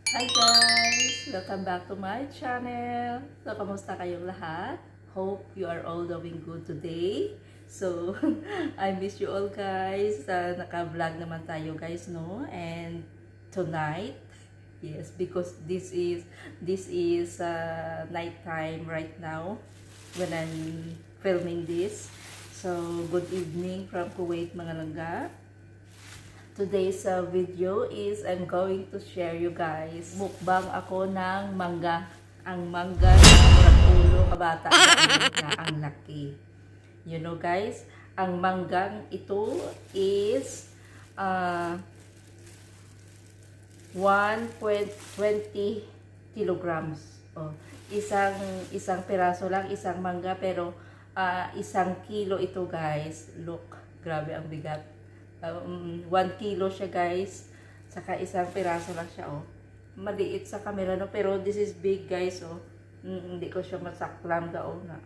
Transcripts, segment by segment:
Hi guys! Welcome back to my channel. So, kamusta kayong lahat? Hope you are all doing good today. So, I miss you all guys. Naka-vlog naman tayo guys, no? And tonight, yes, because this is night time right now when I'm filming this. So, good evening from Kuwait, mga langga. Today's video is I'm going to share you guys. Mukbang ako ng mangga. Ang mangga na murag ulo kabata na ang laki. You know guys, ang manggang ito is 1.20 kilograms. Oh, isang piraso lang, isang mangga pero 1 kilo ito guys. Look, grabe ang bigat. 1 kilo siya guys, saka isang piraso lang siya, oh. Maliit sa camera, no? Pero this is big guys, oh. Hindi ko siya masaklam daw na.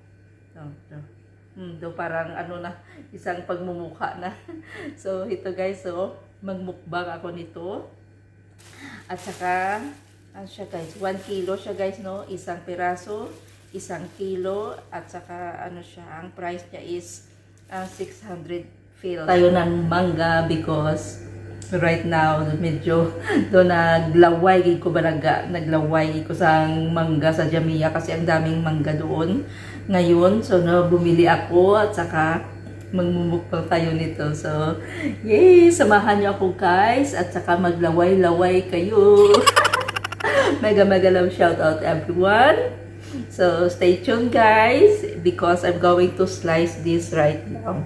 Do parang ano na, isang pagmumukha na. So ito guys, oh, magmukbang ako nito. At saka ano siya guys, 1 kilo siya guys, no? Isang piraso, 1 kilo, at saka ano siya, ang price niya is 600 tayo ng mangga because right now medyo do naglaway ko naglaway ko sa mangga sa Jamia kasi ang daming mangga doon ngayon. So bumili ako at saka magmumukbang tayo nito. So yay, samahan niyo ako guys at saka maglaway-laway kayo. Mega love shout out everyone. So stay tuned guys because I'm going to slice this right now.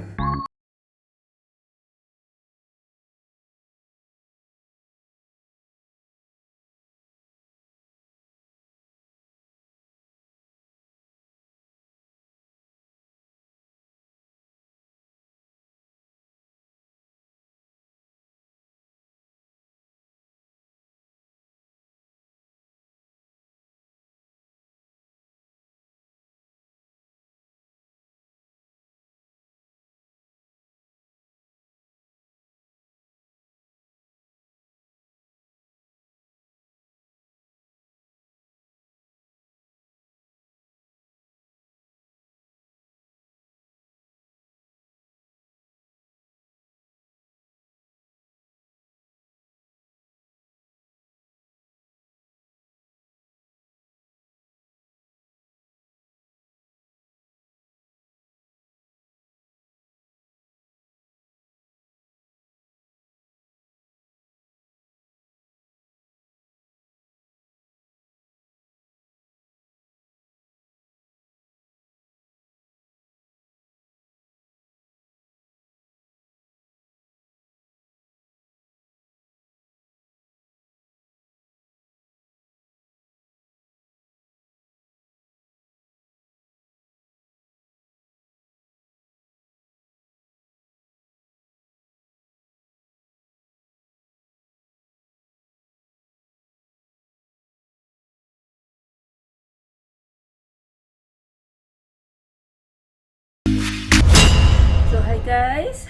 So hi guys,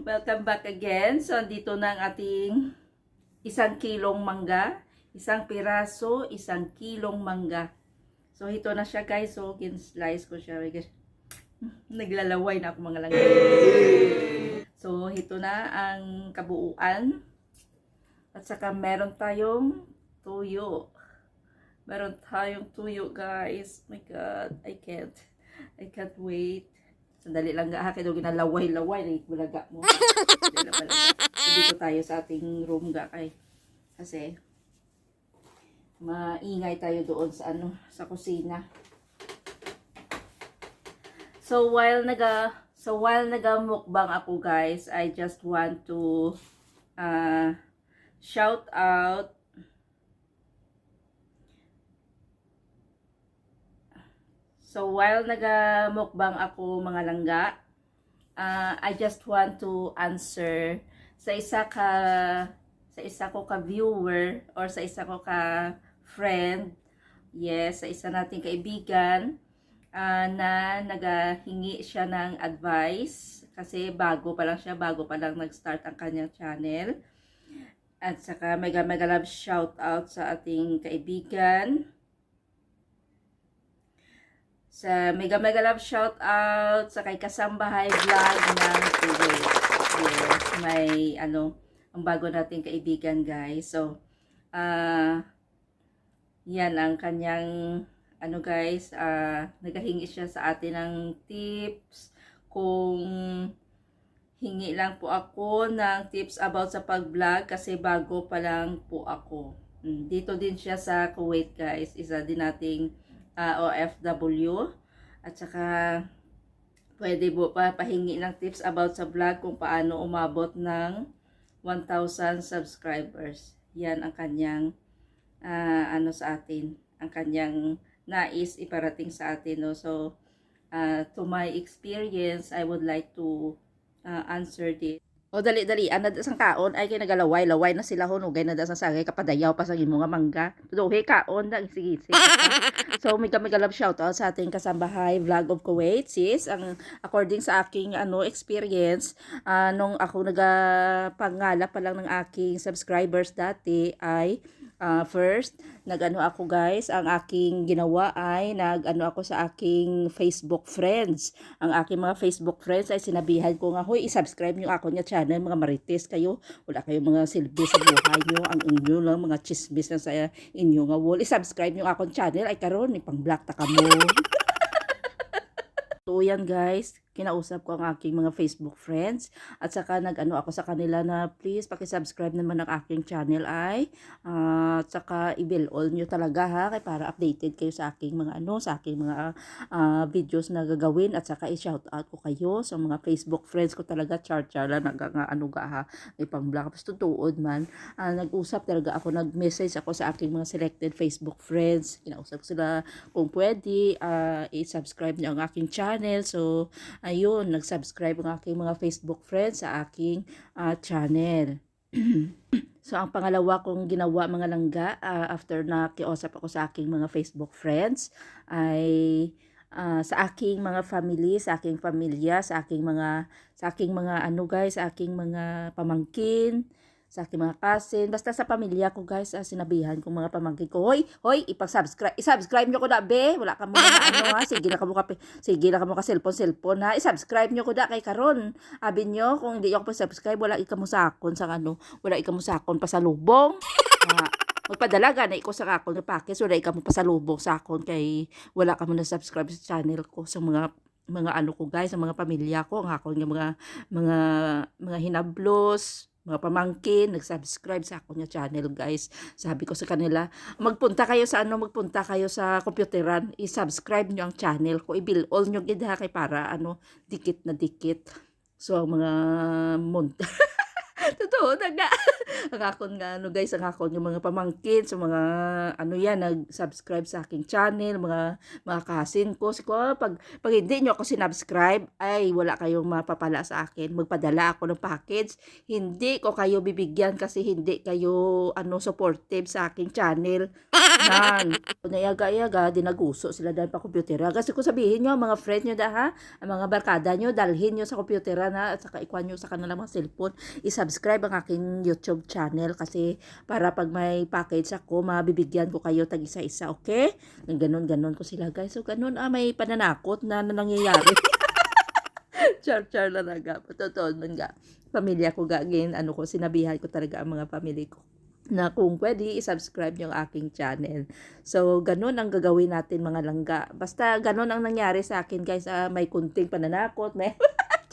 welcome back again. So andito na ang ating 1 kilong mangga, isang piraso, 1 kilong mangga. So ito na siya guys, so kin-slice ko siya. Naglalaway na ako mga langga. So ito na ang kabuuan. At saka meron tayong tuyo. Meron tayong tuyo guys. My God, I can't wait. Sandali lang ga, kaya ginalaway-laway na bulaga mo. So, dito tayo sa ating room ga kay. Kasi maingay tayo doon sa sa kusina. So while naga-mukbang ako guys, I just want to shout out So while nagamukbang ako mga langga, I just want to answer sa isa ko ka viewer or sa isa ko ka friend, yes, sa isa nating kaibigan na nagahingi siya ng advice kasi bago pa lang nag-start ang kanyang channel. At saka mega mega love shout out sa ating kaibigan. Sa mega mega love shout out sa kay Kasambahay Vlog ng Kuwait. Yes, may ang bago nating kaibigan guys. So, yan ang kanyang guys, naghahingi siya sa atin ng tips kung hingi lang po ako ng tips about sa pag-vlog kasi bago pa lang po ako. Dito din siya sa Kuwait guys, isa din nating OFW. At saka pwede po pa pahingi ng tips about sa vlog kung paano umabot ng 1,000 subscribers. Yan ang kanyang sa atin, ang kanyang nais iparating sa atin, no? So to my experience, I would like to answer this. O dali ana sang kaon ay kay nagalaway na sila hunugay na da sa sagay kapadayaw pa sa imo nga mangga. Tuduhe kaon da sige. So mega love shout out sa ating Kasambahay Vlog of Kuwait sis. Ang according sa aking experience nung ako nagapangala pa lang ng aking subscribers dati ay first, ako guys, ang aking ginawa ay ako sa aking Facebook friends. Ang aking mga Facebook friends ay sinabihan ko nga, hoy, i-subscribe nyo ako nga channel, mga marites kayo. Wala kayo mga silbi sa buhay nyo, ang inyo lang, mga chismis na sa inyo nga wall. I-subscribe nyo akong channel, ay karon may pang-block ta kamo. So yan guys, kinausap ko ang aking mga Facebook friends at saka ako sa kanila na please paki-subscribe naman ng aking channel ay at saka i-bell all nyo talaga ha kay para updated kayo sa aking mga sa aking mga videos na gagawin at saka i-shout out ko kayo sa mga Facebook friends ko talaga char lang ha ipang-block tapos tutuod man nag-usap talaga ako, nag-message ako sa aking mga selected Facebook friends, kinausap ko sila kung pwede i-subscribe nyo ang aking channel. So ayun, nag-subscribe ang aking mga Facebook friends sa aking channel. So, ang pangalawa kong ginawa mga langga, after na kiosap ako sa aking mga Facebook friends, ay sa aking mga family, sa aking pamilya, sa aking mga guys, sa aking mga pamangkin, sa aking mga cousin, basta sa pamilya ko guys, sinabihan kong mga pamangkin ko, hoy, i-subscribe nyo ko na be, wala ka mo na ha, sige na ka mo ka cellphone ha, i-subscribe nyo ko na kay karon, abi nyo, kung hindi ako pa-subscribe, wala ika mo sakon sa wala ika mo sakon pa sa lubong, magpadalaga na iko sa akon ng package, wala ika mo pa sa lubong sakon kay wala ka mo na subscribe sa channel ko, sa mga ko guys, sa mga pamilya ko, ang akon ng mga hinablos, mga pamangkin, nag-subscribe sa ako nga channel guys. Sabi ko sa kanila, magpunta kayo sa computeran, i-subscribe nyo ang channel ko, i-bill all nyo gid ha kay para dikit na dikit. So ang mga totoo na nga. Ang akon nga guys, ang akon yung mga pamangkin, so mga nag-subscribe sa aking channel, mga cousin ko. So, pag hindi nyo ako sinubscribe, ay wala kayong mapapala sa akin. Magpadala ako ng package. Hindi ko kayo bibigyan kasi hindi kayo supportive sa aking channel. Nan, nayaga-yaga, dinaguso sila dahil pa computer. Kasi kung sabihin nyo, mga friend nyo ang mga barkada nyo, dalhin nyo sa computer na at saka ikuha nyo sa kanilang mga cellphone, i-subscribe ang aking YouTube channel kasi para pag may package ako, mabibigyan ko kayo tag isa-isa, okay? Ganon ko sila guys. So ganon, may pananakot na nangyayari. Char na naga. Totoo man ga. Pamilya ko gagin, sinabihan ko talaga ang mga pamilya ko na kung pwede, i-subscribe nyo ang aking channel. So, ganun ang gagawin natin mga langga. Basta ganun ang nangyari sa akin guys. May kunting pananakot, may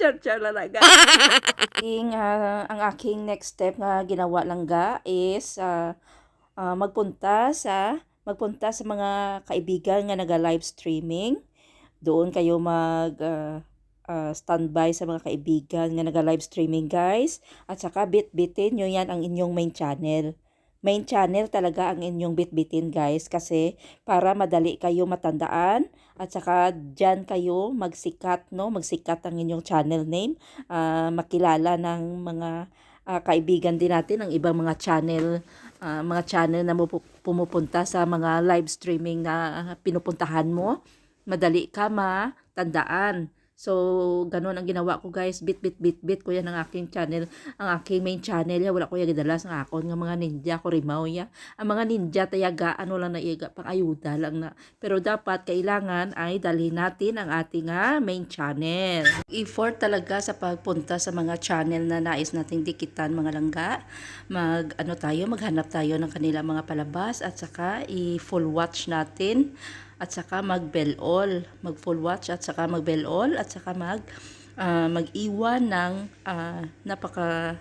char lang. Ang aking next step na ginawa langga is magpunta sa mga kaibigan nga naga-live streaming. Doon kayo standby sa mga kaibigan nga naga-live streaming guys. At saka bit-bitin nyo yan ang inyong main channel. Main channel talaga ang inyong bit-bitin guys kasi para madali kayo matandaan at saka dyan kayo magsikat ang inyong channel name, makilala ng mga kaibigan din natin ng ibang mga channel na pumupunta sa mga live streaming na pinupuntahan mo, madali ka matandaan. So, ganun ang ginawa ko guys. Bit ko yan ang aking channel. Ang aking main channel ya. Wala ko yung gidalas ng akon ng mga ninja ko rimaw ya. Ang mga ninja tayaga ano lang na iga pang ayuda lang na. Pero dapat kailangan ay dalhin natin ang ating main channel. Effort talaga sa pagpunta sa mga channel na nais nating dikitan mga langga. Maghanap tayo ng kanilang mga palabas at saka i-full watch natin. At saka mag-bell all, mag-full watch at saka mag-bell all at saka mag-iwan ng napaka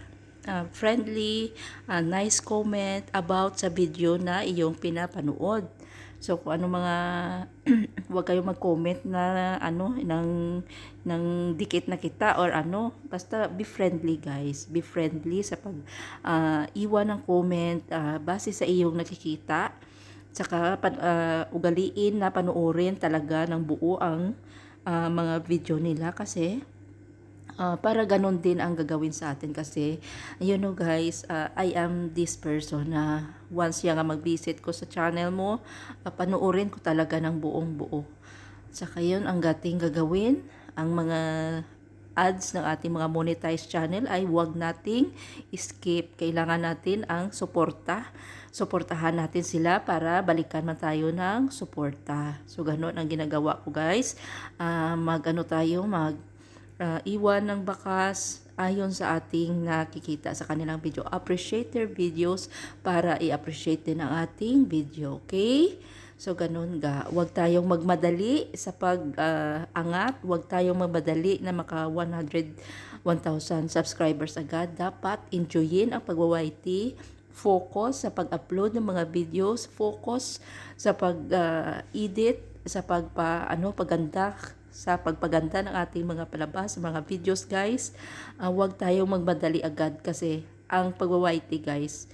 friendly, nice comment about sa video na iyong pinapanood. So kung ano mga huwag kayong mag-comment na ng dikit na kita or basta be friendly guys. Be friendly sa pag iwan ng comment base sa iyong nakikita. Saka ugaliin na panoorin talaga ng buo ang mga video nila kasi para ganon din ang gagawin sa atin kasi guys, I am this person na once nga mag-visit ko sa channel mo, panoorin ko talaga ng buong buo. Saka yun ang gating gagawin, ang mga ads ng ating mga monetized channel ay huwag nating skip. Kailangan natin ang suportahan natin sila para balikan man tayo ng suporta. So ganoon ang ginagawa ko guys. Iwan ng bakas ayon sa ating nakikita sa kanilang video. Appreciate their videos para i-appreciate din ang ating video. Okay? So, ganun ga. Huwag tayong magmadali sa pag-angat. Huwag tayong magmadali na maka 1,000 subscribers agad. Dapat enjoyin ang pag-YT. Focus sa pag-upload ng mga videos. Focus sa pag-edit, sa pagpaganda sa pagpaganda ng ating mga palabas, mga videos guys. Huwag tayong magmadali agad kasi ang pag-YT guys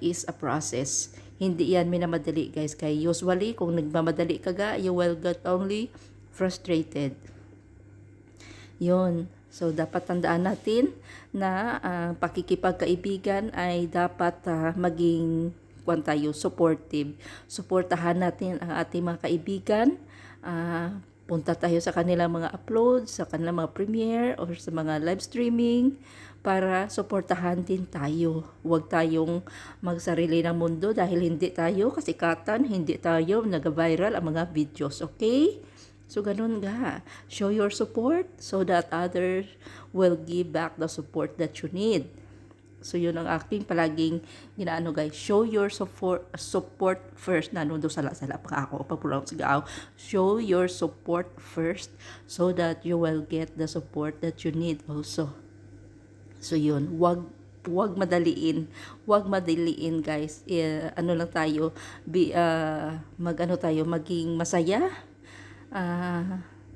is a process. Hindi yan minamadali guys. Kaya usually kung nagmamadali ka you will get only frustrated. Yun. So dapat tandaan natin na pakikipagkaibigan ay dapat maging supportive. Suportahan natin ang ating mga kaibigan. Punta tayo sa kanilang mga uploads, sa kanilang mga premiere or sa mga live streaming para suportahan din tayo. Huwag tayong magsarili ng mundo dahil hindi tayo kasikatan, hindi tayo nag-viral ang mga videos, okay? So ganun nga, show your support so that others will give back the support that you need. So yun ang aking palaging ginaano guys. Show your support first. Nanundo sala pa ako pagpulang sigaw. Show your support first so that you will get the support that you need also. So yun, wag madaliin. Wag madaliin guys. Lang tayo, maging masaya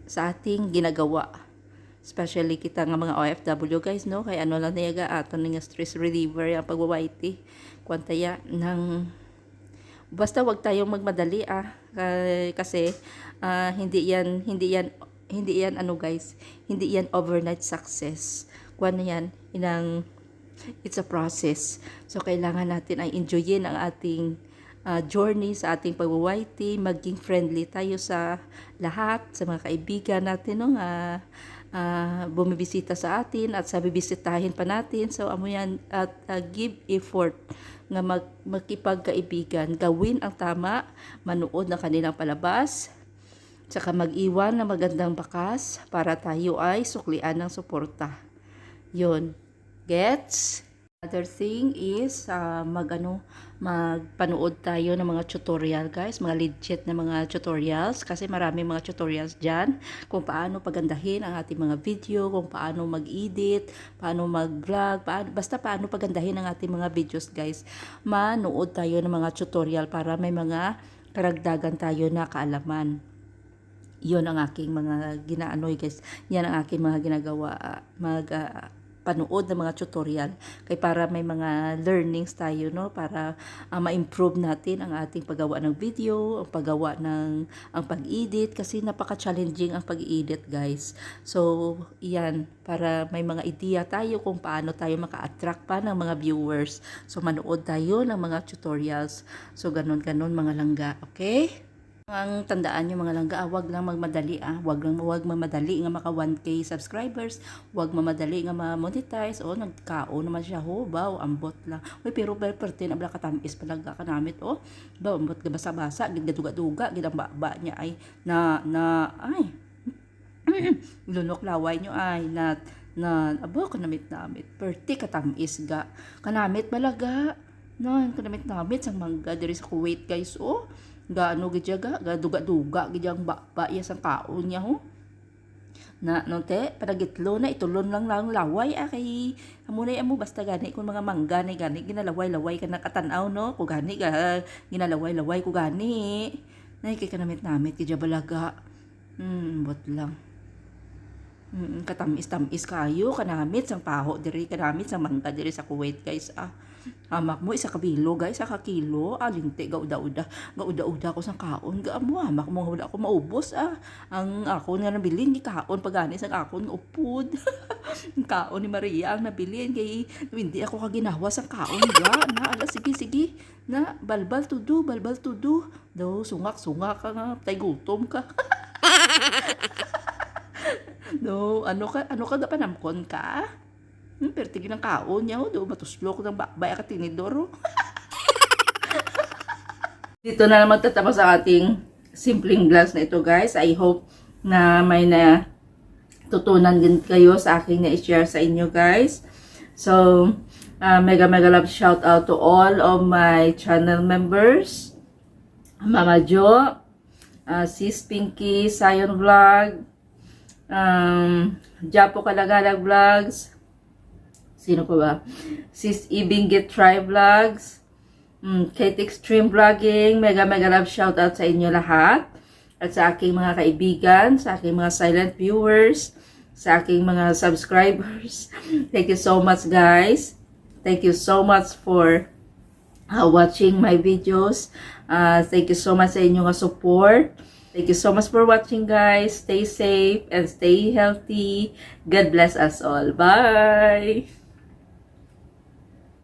sa ating ginagawa. Especially kita nga mga OFW guys, no? Kaya lang niyaga ato nga stress reliever yung pag-YT. Kwantaya basta wag tayong magmadali kasi hindi yan guys, hindi yan overnight success. It's a process. So kailangan natin ay enjoyin ang ating journey sa ating pag-YT, maging friendly tayo sa lahat, sa mga kaibigan natin, no? Bumibisita sa atin at sa bibisitahin pa natin. So amo yan at give effort nga makipagkaibigan, gawin ang tama, manood ng kanilang palabas, saka mag-iwan ng magandang bakas para tayo ay suklian ng suporta. Yun, gets? Other thing is magpanood tayo ng mga tutorial guys, mga legit na mga tutorials kasi marami mga tutorials dyan kung paano pagandahin ang ating mga video, kung paano mag-edit, paano mag-vlog, basta paano pagandahin ang ating mga videos guys. Manood tayo ng mga tutorial para may mga karagdagan tayo na kaalaman. Yun ang aking mga guys. Yan ang aking mga ginagawa, panood ng mga tutorial kay para may mga learnings tayo, no, para ma-improve natin ang ating paggawa ng video, ang paggawa ng pag-edit kasi napaka-challenging ang pag-edit guys. So yan, para may mga ideya tayo kung paano tayo maka-attract pa ng mga viewers. So manood tayo ng mga tutorials. So ganon mga langga, okay? Ang tandaan nyo mga langga, wag lang magmadali wag mamadali nga maka 1K subscribers, wag mamadali nga ma-monetize. O nagkao naman siya ho, baw ambot lang. Uy, pero pertin abla katamis palaga kanamit baw ambot ga basa-basa, gid duga-duga, gid ang baba niya ay ay lunok laway nyo ay abo kanamit perti katamis ga kanamit malaga kanamit sang mangga diri sa Kuwait guys gaano gidyaga ga duga-duga gidyang baba iya sang kaon niya ho na te padagitlo na itulon lang laway kay amunay amo basta gani kun mga mangga ni gani ginalaway-laway ka nakatan-aw no ko gani ga ginalaway-laway ko gani nay kay kanamit gidya balaga bot lang katamis-tamis kayo kanamit sang paho diri kanamit sang mangga diri sa Kuwait guys hamak mo isa kabilo guys ka kilo lingti gauda-uda ko sang kaon ga mo hamak mo wala ako maubos ang ako nga nabilin ni kaon pagani sang akon upod kaon ni Maria ang nabilin kay hindi ako kaginawa sang kaon ga na ala sige na balbal tudo daw sungak ka nga tay gutom ka no ano ka da panamkon ka pero tigil ng kaon niya do matuslok ng bakbay ka tinidor dito na naman tatapos ang ating simpleng vlogs na ito guys. I hope na may na tutunan din kayo sa aking na-share sa inyo guys. So mega love shout out to all of my channel members, Mama Jo, Sis Pinky, Sayon Vlog, Japo Kalagalag Vlogs, sino pa ba? Sis Ibing Get Try Vlogs, Kate Extreme Vlogging, mega love shout out sa inyo lahat. At sa aking mga kaibigan, sa aking mga silent viewers, sa aking mga subscribers. Thank you so much guys. Thank you so much for watching my videos. Thank you so much sa inyong support. Thank you so much for watching guys. Stay safe and stay healthy. God bless us all. Bye!